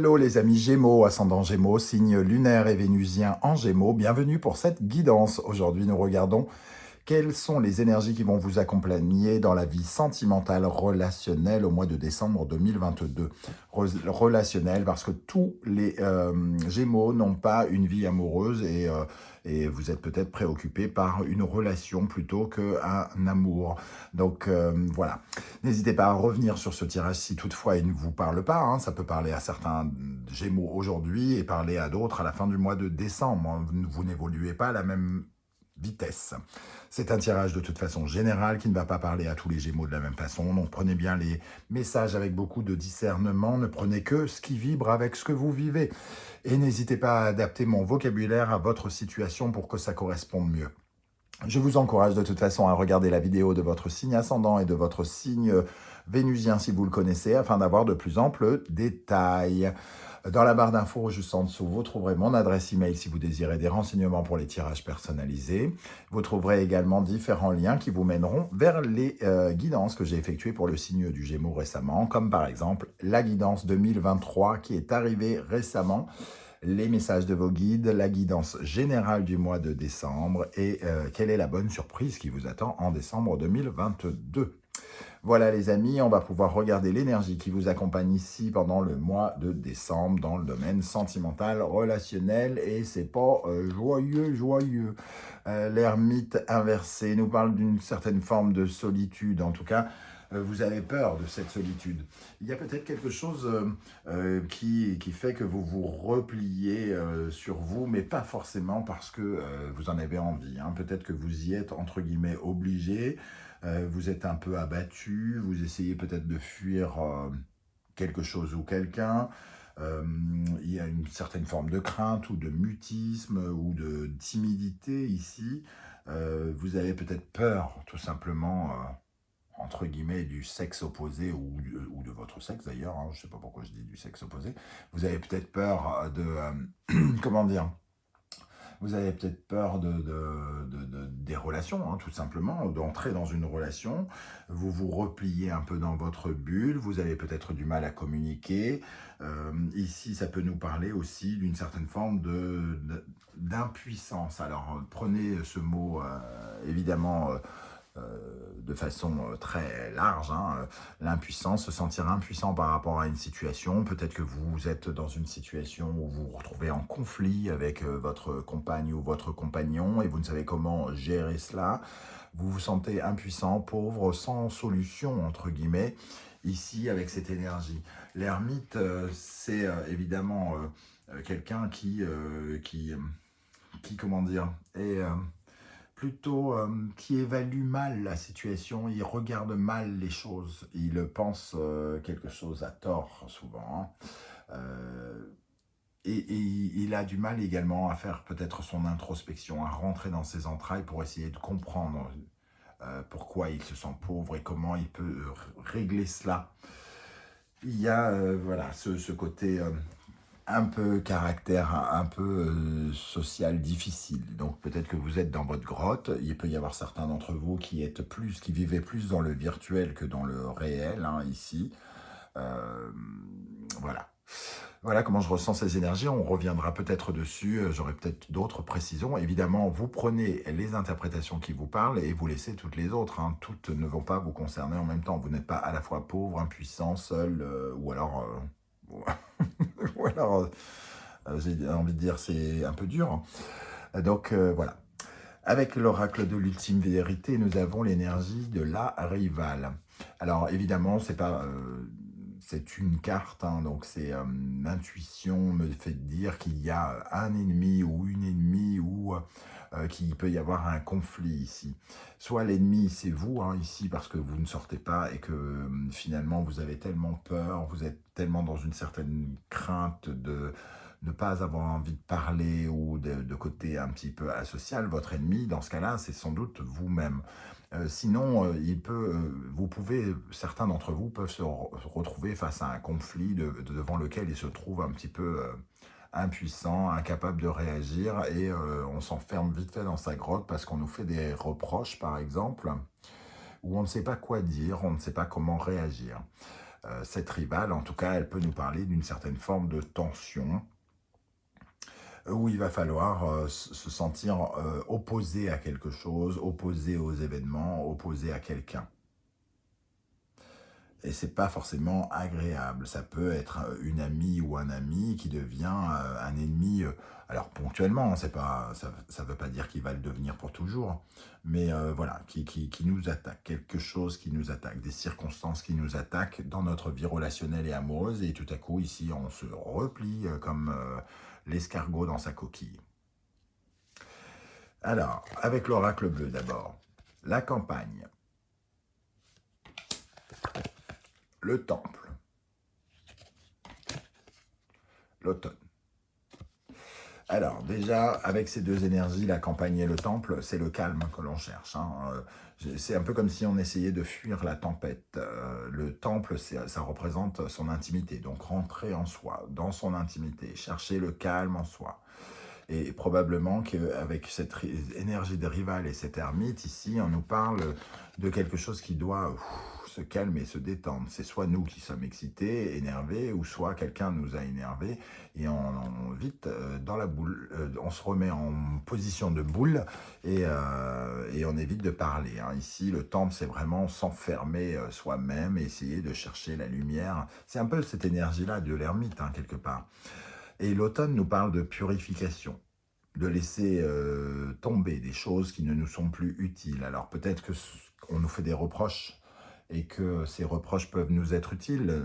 Hello les amis Gémeaux, ascendant Gémeaux, signe lunaire et vénusien en Gémeaux, bienvenue pour cette guidance. Aujourd'hui nous regardons quelles sont les énergies qui vont vous accompagner dans la vie sentimentale, relationnelle au mois de décembre 2022. Relationnelle parce que tous les Gémeaux n'ont pas une vie amoureuse et vous êtes peut-être préoccupé par une relation plutôt qu'un amour. Donc voilà, n'hésitez pas à revenir sur ce tirage si toutefois il ne vous parle pas. Hein. Ça peut parler à certains Gémeaux aujourd'hui et parler à d'autres à la fin du mois de décembre. Vous n'évoluez pas à la même vitesse. C'est un tirage de toute façon général qui ne va pas parler à tous les Gémeaux de la même façon. Donc prenez bien les messages avec beaucoup de discernement. Ne prenez que ce qui vibre avec ce que vous vivez. Et n'hésitez pas à adapter mon vocabulaire à votre situation pour que ça corresponde mieux. Je vous encourage de toute façon à regarder la vidéo de votre signe ascendant et de votre signe vénusien si vous le connaissez, afin d'avoir de plus amples détails. Dans la barre d'infos juste en dessous, vous trouverez mon adresse email si vous désirez des renseignements pour les tirages personnalisés. Vous trouverez également différents liens qui vous mèneront vers les guidances que j'ai effectuées pour le signe du Gémeaux récemment, comme par exemple la guidance 2023 qui est arrivée récemment, les messages de vos guides, la guidance générale du mois de décembre et quelle est la bonne surprise qui vous attend en décembre 2022. Voilà les amis, on va pouvoir regarder l'énergie qui vous accompagne ici pendant le mois de décembre dans le domaine sentimental, relationnel et c'est pas joyeux. L'ermite inversé nous parle d'une certaine forme de solitude, en tout cas vous avez peur de cette solitude. Il y a peut-être quelque chose qui fait que vous vous repliez sur vous, mais pas forcément parce que vous en avez envie. Hein. Peut-être que vous y êtes, entre guillemets, obligé, vous êtes un peu abattu, vous essayez peut-être de fuir quelque chose ou quelqu'un. Il y a une certaine forme de crainte ou de mutisme ou de timidité ici. Vous avez peut-être peur, tout simplement, entre guillemets, du sexe opposé ou de votre sexe d'ailleurs, hein, je ne sais pas pourquoi je dis du sexe opposé, vous avez peut-être peur de, comment dire, vous avez peut-être peur des relations, hein, tout simplement, d'entrer dans une relation, vous vous repliez un peu dans votre bulle, vous avez peut-être du mal à communiquer, ici ça peut nous parler aussi d'une certaine forme d'impuissance. Alors prenez ce mot évidemment de façon très large, hein, l'impuissance, se sentir impuissant par rapport à une situation. Peut-être que vous êtes dans une situation où vous vous retrouvez en conflit avec votre compagne ou votre compagnon et vous ne savez comment gérer cela. Vous vous sentez impuissant, pauvre, sans solution, entre guillemets, ici avec cette énergie. L'ermite, c'est évidemment quelqu'un qui, comment dire, est plutôt qui évalue mal la situation, il regarde mal les choses, il pense quelque chose à tort souvent. Hein. Et il a du mal également à faire peut-être son introspection, à rentrer dans ses entrailles pour essayer de comprendre pourquoi il se sent pauvre et comment il peut régler cela. Il y a voilà, ce côté un peu caractère, un peu social difficile. Donc peut-être que vous êtes dans votre grotte, il peut y avoir certains d'entre vous qui vivaient plus dans le virtuel que dans le réel, hein, ici. Voilà. Voilà comment je ressens ces énergies, on reviendra peut-être dessus, j'aurai peut-être d'autres précisions. Évidemment, vous prenez les interprétations qui vous parlent et vous laissez toutes les autres. Hein. Toutes ne vont pas vous concerner en même temps. Vous n'êtes pas à la fois pauvre, impuissant, seul, ou alors... ou alors, j'ai envie de dire, c'est un peu dur. Donc, voilà. Avec l'oracle de l'ultime vérité, nous avons l'énergie de la rivale. Alors, évidemment, c'est pas... c'est une carte, hein, donc c'est l'intuition me fait dire qu'il y a un ennemi ou une ennemie ou qu'il peut y avoir un conflit ici. Soit l'ennemi c'est vous, hein, ici, parce que vous ne sortez pas et que finalement vous avez tellement peur, vous êtes tellement dans une certaine crainte de ne pas avoir envie de parler ou de côté un petit peu asocial. Votre ennemi, dans ce cas-là, c'est sans doute vous-même. Sinon, certains d'entre vous peuvent se retrouver face à un conflit devant lequel ils se trouvent un petit peu impuissants, incapables de réagir et on s'enferme vite fait dans sa grotte parce qu'on nous fait des reproches, par exemple, où on ne sait pas quoi dire, on ne sait pas comment réagir. Cette rivale, en tout cas, elle peut nous parler d'une certaine forme de tension où il va falloir se sentir opposé à quelque chose, opposé aux événements, opposé à quelqu'un. Et c'est pas forcément agréable. Ça peut être une amie ou un ami qui devient un ennemi. Alors ponctuellement, c'est pas, ça veut pas dire qu'il va le devenir pour toujours, mais voilà, qui nous attaque, quelque chose qui nous attaque, des circonstances qui nous attaquent dans notre vie relationnelle et amoureuse, et tout à coup ici on se replie comme l'escargot dans sa coquille. Alors, avec l'oracle bleu d'abord, la campagne, le temple, l'automne. Alors, déjà, avec ces deux énergies, la campagne et le temple, c'est le calme que l'on cherche. Hein. C'est un peu comme si on essayait de fuir la tempête. Le temple, ça représente son intimité. Donc, rentrer en soi, dans son intimité, chercher le calme en soi. Et probablement qu'avec cette énergie de rival et cet ermite, ici, on nous parle de quelque chose qui doit se calmer, se détendre. C'est soit nous qui sommes excités, énervés, ou soit quelqu'un nous a énervés, et on vite, dans la boule, on se remet en position de boule, et on évite de parler. Hein. Ici, le temple, c'est vraiment s'enfermer soi-même, et essayer de chercher la lumière. C'est un peu cette énergie-là de l'ermite, hein, quelque part. Et l'automne nous parle de purification, de laisser tomber des choses qui ne nous sont plus utiles. Alors peut-être qu'on nous fait des reproches et que ces reproches peuvent nous être utiles.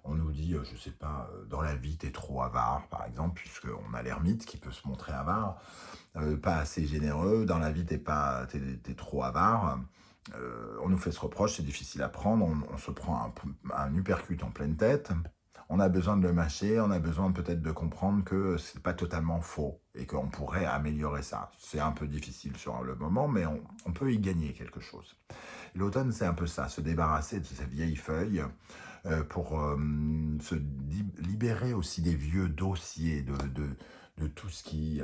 On nous dit, je ne sais pas, dans la vie, t'es trop avare, par exemple, puisqu'on a l'ermite qui peut se montrer avare, pas assez généreux, dans la vie, t'es trop avare. On nous fait ce reproche, c'est difficile à prendre, on se prend un uppercut en pleine tête. On a besoin de le mâcher, on a besoin peut-être de comprendre que c'est pas totalement faux et qu'on pourrait améliorer ça. C'est un peu difficile sur le moment, mais on peut y gagner quelque chose. L'automne, c'est un peu ça, se débarrasser de ces vieilles feuilles pour se libérer aussi des vieux dossiers, de tout ce qui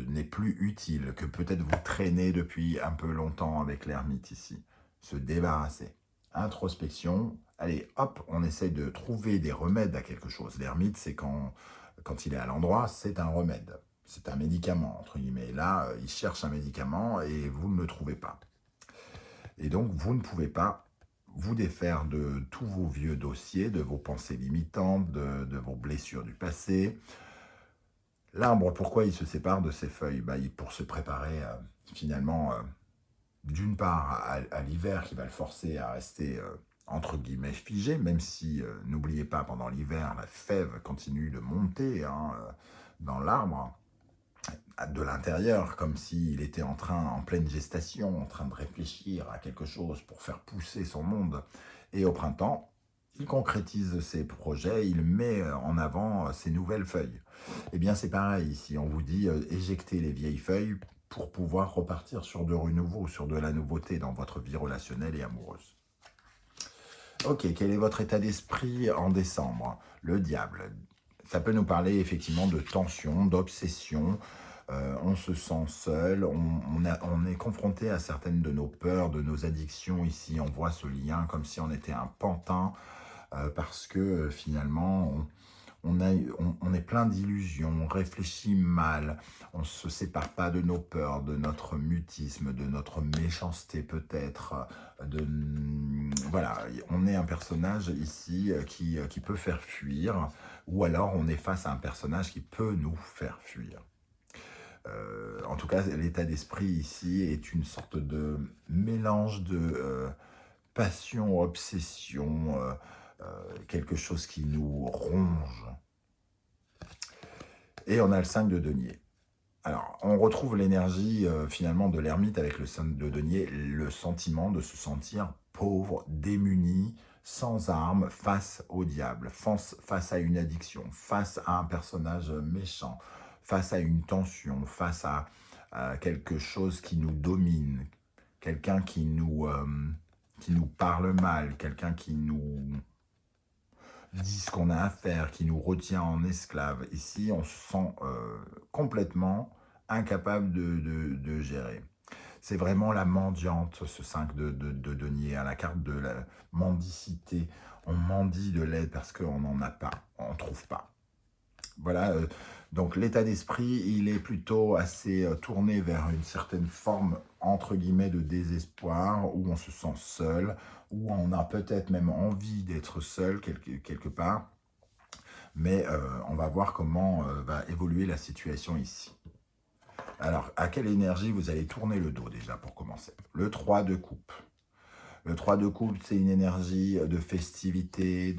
n'est plus utile, que peut-être vous traînez depuis un peu longtemps avec l'ermite ici. Se débarrasser. Introspection. Allez, hop, on essaye de trouver des remèdes à quelque chose. L'ermite, c'est quand il est à l'endroit, c'est un remède. C'est un médicament, entre guillemets. Là, il cherche un médicament et vous ne le trouvez pas. Et donc, vous ne pouvez pas vous défaire de tous vos vieux dossiers, de vos pensées limitantes, de vos blessures du passé. L'arbre, pourquoi il se sépare de ses feuilles? Pour se préparer finalement, d'une part, à l'hiver qui va le forcer à rester entre guillemets figé, même si, n'oubliez pas, pendant l'hiver, la fève continue de monter dans l'arbre, de l'intérieur, comme s'il était en pleine gestation, en train de réfléchir à quelque chose pour faire pousser son monde. Et au printemps, il concrétise ses projets, il met en avant ses nouvelles feuilles. Eh bien, c'est pareil ici, on vous dit éjectez les vieilles feuilles pour pouvoir repartir sur de renouveau, sur de la nouveauté dans votre vie relationnelle et amoureuse. Ok, quel est votre état d'esprit en décembre? Le diable. Ça peut nous parler effectivement de tension, d'obsession. On se sent seul, on est confronté à certaines de nos peurs, de nos addictions ici. On voit ce lien comme si on était un pantin parce que finalement on est plein d'illusions, on réfléchit mal, on ne se sépare pas de nos peurs, de notre mutisme, de notre méchanceté peut-être. Voilà, on est un personnage ici qui peut faire fuir, ou alors on est face à un personnage qui peut nous faire fuir. En tout cas, l'état d'esprit ici est une sorte de mélange de passion, obsession, quelque chose qui nous ronge. Et on a le 5 de denier. Alors, on retrouve l'énergie finalement de l'ermite avec le 5 de denier, le sentiment de se sentir pauvre, démuni, sans armes, face au diable, face à une addiction, face à un personnage méchant, face à une tension, face à quelque chose qui nous domine, quelqu'un qui nous parle mal, quelqu'un qui nous dit ce qu'on a à faire, qui nous retient en esclave. Ici, on se sent complètement incapable de gérer. C'est vraiment la mendiante, ce 5 de denier, hein, la carte de la mendicité. On mendie de l'aide parce qu'on n'en a pas, on ne trouve pas. Voilà, donc l'état d'esprit, il est plutôt assez tourné vers une certaine forme, entre guillemets, de désespoir, où on se sent seul, où on a peut-être même envie d'être seul quelque part, mais on va voir comment va évoluer la situation ici. Alors, à quelle énergie vous allez tourner le dos déjà pour commencer? Le 3 de coupe. Le 3 de coupe, c'est une énergie de festivité,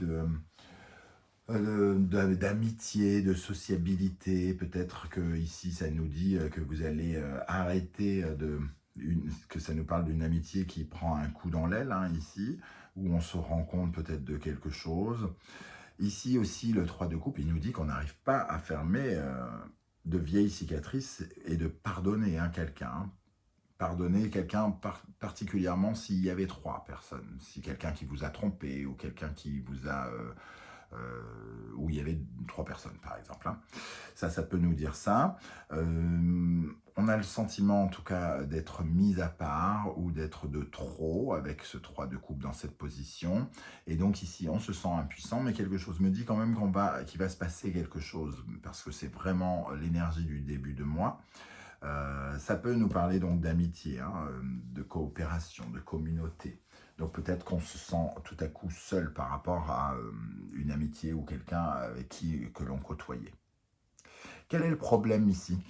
d'amitié, de sociabilité. Peut-être que ici, ça nous dit que vous allez arrêter que ça nous parle d'une amitié qui prend un coup dans l'aile, hein, ici, où on se rend compte peut-être de quelque chose. Ici aussi, le 3 de coupe, il nous dit qu'on n'arrive pas à fermer de vieilles cicatrices et de pardonner quelqu'un. Hein. Pardonner quelqu'un particulièrement s'il y avait 3 personnes. Si quelqu'un qui vous a trompé ou quelqu'un qui vous a... où il y avait 3 personnes, par exemple. Hein. Ça peut nous dire ça. On a le sentiment, en tout cas, d'être mis à part ou d'être de trop avec ce 3 de coupe dans cette position. Et donc ici, on se sent impuissant, mais quelque chose me dit quand même qu'il va se passer quelque chose, parce que c'est vraiment l'énergie du début de mois. Ça peut nous parler donc d'amitié, hein, de coopération, de communauté. Donc peut-être qu'on se sent tout à coup seul par rapport à une amitié ou quelqu'un avec que l'on côtoyait. Quel est le problème ici?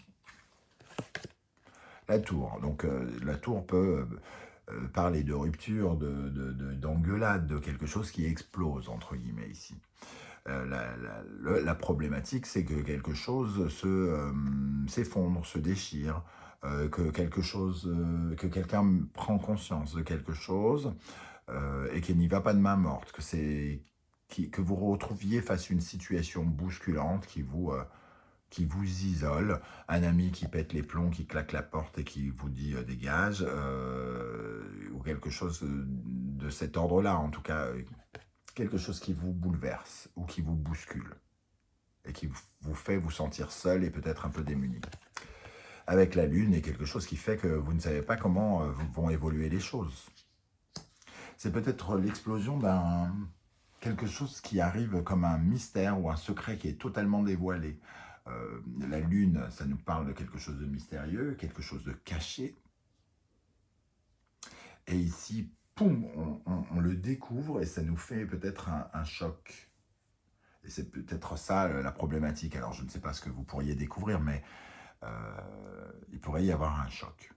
La tour. Donc la tour peut parler de rupture, d'engueulade, de quelque chose qui explose, entre guillemets, ici. La problématique, c'est que quelque chose s'effondre, se déchire, que quelqu'un prend conscience de quelque chose et qu'il n'y va pas de main morte, que vous retrouviez face à une situation bousculante qui vous isole, un ami qui pète les plombs, qui claque la porte et qui vous dit dégage, ou quelque chose de cet ordre-là, en tout cas, quelque chose qui vous bouleverse ou qui vous bouscule et qui vous fait vous sentir seul et peut-être un peu démuni. Avec la lune, et quelque chose qui fait que vous ne savez pas comment vont évoluer les choses. C'est peut-être l'explosion d'un quelque chose qui arrive comme un mystère ou un secret qui est totalement dévoilé. La lune, ça nous parle de quelque chose de mystérieux, quelque chose de caché. Et ici, poum, on le découvre et ça nous fait peut-être un choc. Et c'est peut-être ça la problématique. Alors je ne sais pas ce que vous pourriez découvrir, mais il pourrait y avoir un choc.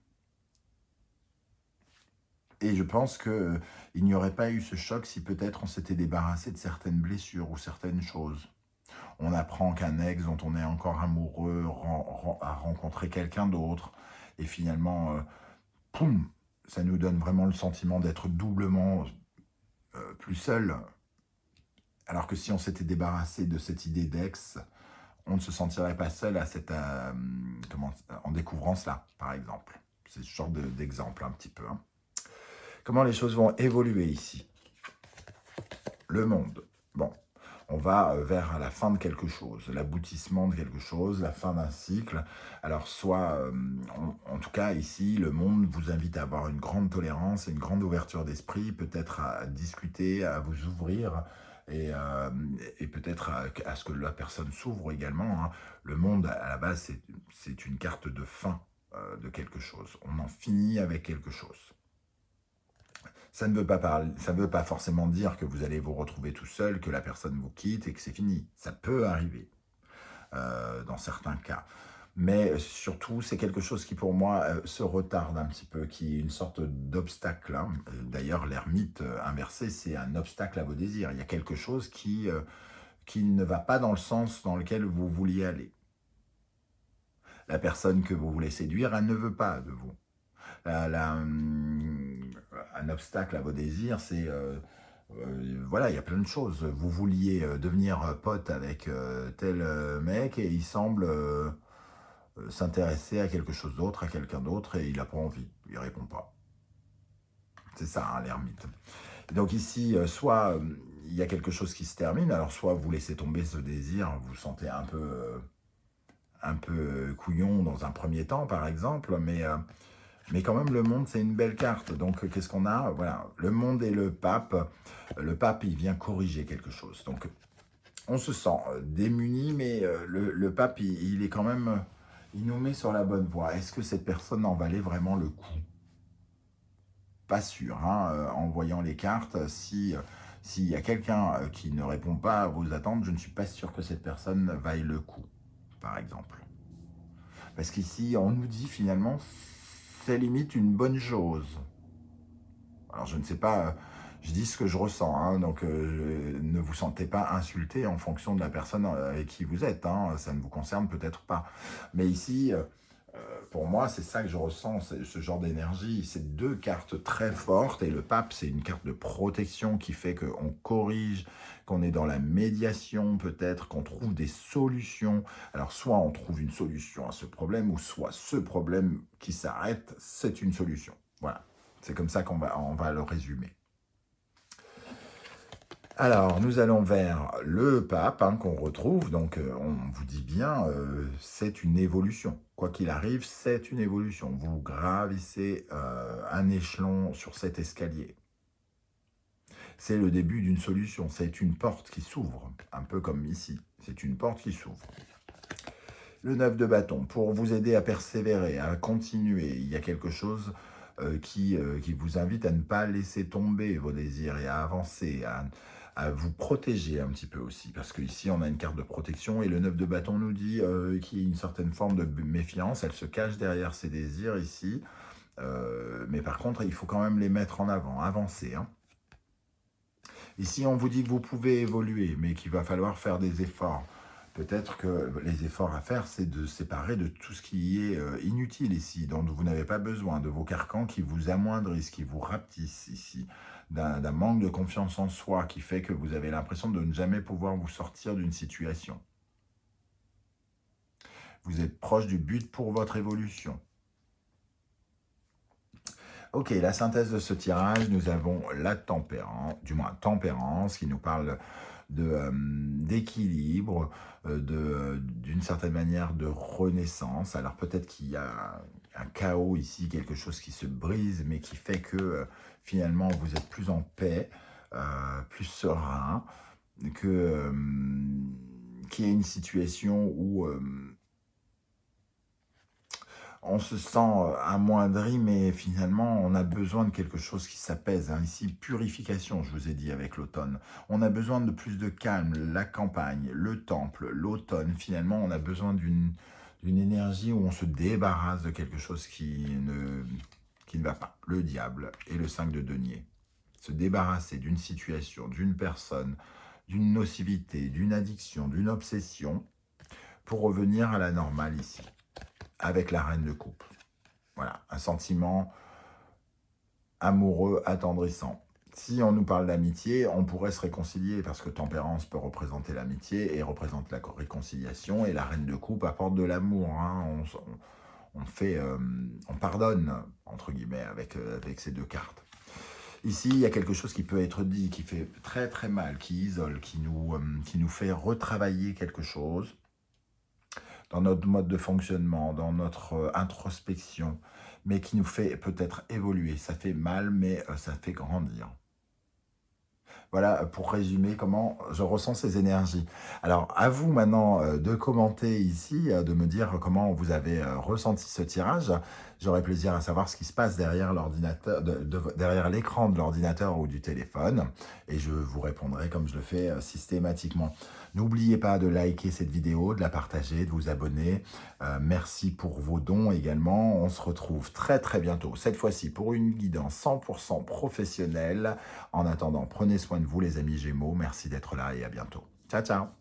Et je pense qu'il n'y aurait pas eu ce choc si peut-être on s'était débarrassé de certaines blessures ou certaines choses. On apprend qu'un ex dont on est encore amoureux a rencontré quelqu'un d'autre. Et finalement, poum, ça nous donne vraiment le sentiment d'être doublement plus seul. Alors que si on s'était débarrassé de cette idée d'ex, on ne se sentirait pas seul en découvrant cela, par exemple. C'est ce genre d'exemple un petit peu. Hein. Comment les choses vont évoluer ici? Le monde. Bon, on va vers la fin de quelque chose, l'aboutissement de quelque chose, la fin d'un cycle. Alors soit, en tout cas ici, le monde vous invite à avoir une grande tolérance et une grande ouverture d'esprit, peut-être à discuter, à vous ouvrir et peut-être à ce que la personne s'ouvre également. Hein. Le monde, à la base, c'est une carte de fin de quelque chose. On en finit avec quelque chose. Ça ne veut pas forcément dire que vous allez vous retrouver tout seul, que la personne vous quitte et que c'est fini. Ça peut arriver dans certains cas. Mais surtout, c'est quelque chose qui, pour moi, se retarde un petit peu, qui est une sorte d'obstacle. Hein. D'ailleurs, l'ermite inversé, c'est un obstacle à vos désirs. Il y a quelque chose qui ne va pas dans le sens dans lequel vous vouliez aller. La personne que vous voulez séduire, elle ne veut pas de vous. Un obstacle à vos désirs, c'est... voilà, il y a plein de choses. Vous vouliez devenir pote avec tel mec et il semble s'intéresser à quelque chose d'autre, à quelqu'un d'autre, et il n'a pas envie, il répond pas. C'est ça, hein, l'ermite. Donc ici, soit il y a quelque chose qui se termine, alors soit vous laissez tomber ce désir, vous vous sentez un peu couillon dans un premier temps, par exemple, mais Mais quand même, le monde, c'est une belle carte. Donc, qu'est-ce qu'on a? Voilà, le monde et le pape. Le pape, il vient corriger quelque chose. Donc, on se sent démuni, mais le pape, il est quand même... il nous met sur la bonne voie. Est-ce que cette personne en valait vraiment le coup? Pas sûr, hein, en voyant les cartes. S'il y a quelqu'un qui ne répond pas à vos attentes, je ne suis pas sûr que cette personne vaille le coup, par exemple. Parce qu'ici, on nous dit finalement, c'est limite une bonne chose. Alors, je ne sais pas, je dis ce que je ressens, hein, donc ne vous sentez pas insulté en fonction de la personne avec qui vous êtes, hein, ça ne vous concerne peut-être pas. Mais ici, pour moi, c'est ça que je ressens, ce genre d'énergie. C'est deux cartes très fortes, et le pape, c'est une carte de protection qui fait qu'on corrige, qu'on est dans la médiation peut-être, qu'on trouve des solutions. Alors, soit on trouve une solution à ce problème, ou soit ce problème qui s'arrête, c'est une solution. Voilà, c'est comme ça on va le résumer. Alors, nous allons vers le pape, hein, qu'on retrouve. Donc, on vous dit bien, c'est une évolution. Quoi qu'il arrive, c'est une évolution. Vous gravissez un échelon sur cet escalier. C'est le début d'une solution. C'est une porte qui s'ouvre, un peu comme ici. C'est une porte qui s'ouvre. Le 9 de bâton, pour vous aider à persévérer, à continuer. Il y a quelque chose qui vous invite à ne pas laisser tomber vos désirs et à avancer, à vous protéger un petit peu aussi, parce qu'ici on a une carte de protection, et le 9 de bâton nous dit qu'il y a une certaine forme de méfiance, elle se cache derrière ses désirs ici, mais par contre il faut quand même les mettre en avant, avancer, hein. Ici on vous dit que vous pouvez évoluer, mais qu'il va falloir faire des efforts. Peut-être que les efforts à faire, c'est de séparer de tout ce qui est inutile ici, dont vous n'avez pas besoin, de vos carcans qui vous amoindrissent, qui vous rapetissent ici, d'un manque de confiance en soi qui fait que vous avez l'impression de ne jamais pouvoir vous sortir d'une situation. Vous êtes proche du but pour votre évolution. Ok, la synthèse de ce tirage, nous avons la tempérance, du moins tempérance, qui nous parle d'équilibre, d'une certaine manière de renaissance. Alors peut-être qu'il y a un chaos ici, quelque chose qui se brise, mais qui fait que finalement vous êtes plus en paix, plus serein, qu'il y ait une situation où on se sent amoindri, mais finalement, on a besoin de quelque chose qui s'apaise, hein. Ici, purification, je vous ai dit, avec l'automne. On a besoin de plus de calme, la campagne, le temple, l'automne. Finalement, on a besoin d'une énergie où on se débarrasse de quelque chose qui ne va pas. Le diable et le 5 de denier. Se débarrasser d'une situation, d'une personne, d'une nocivité, d'une addiction, d'une obsession, pour revenir à la normale ici, avec la reine de coupe. Voilà, un sentiment amoureux, attendrissant. Si on nous parle d'amitié, on pourrait se réconcilier, parce que tempérance peut représenter l'amitié et représente la réconciliation, et la reine de coupe apporte de l'amour, hein. On pardonne, entre guillemets, avec ces deux cartes. Ici, il y a quelque chose qui peut être dit, qui fait très très mal, qui isole, qui nous fait retravailler quelque chose dans notre mode de fonctionnement, dans notre introspection, mais qui nous fait peut-être évoluer. Ça fait mal, mais ça fait grandir. Voilà, pour résumer comment je ressens ces énergies. Alors, à vous maintenant de commenter ici, de me dire comment vous avez ressenti ce tirage. J'aurai plaisir à savoir ce qui se passe derrière l'ordinateur, derrière l'écran de l'ordinateur ou du téléphone. Et je vous répondrai comme je le fais systématiquement. N'oubliez pas de liker cette vidéo, de la partager, de vous abonner. Merci pour vos dons également. On se retrouve très très bientôt, cette fois-ci pour une guidance 100% professionnelle. En attendant, prenez soin de vous les amis Gémeaux. Merci d'être là et à bientôt. Ciao, ciao.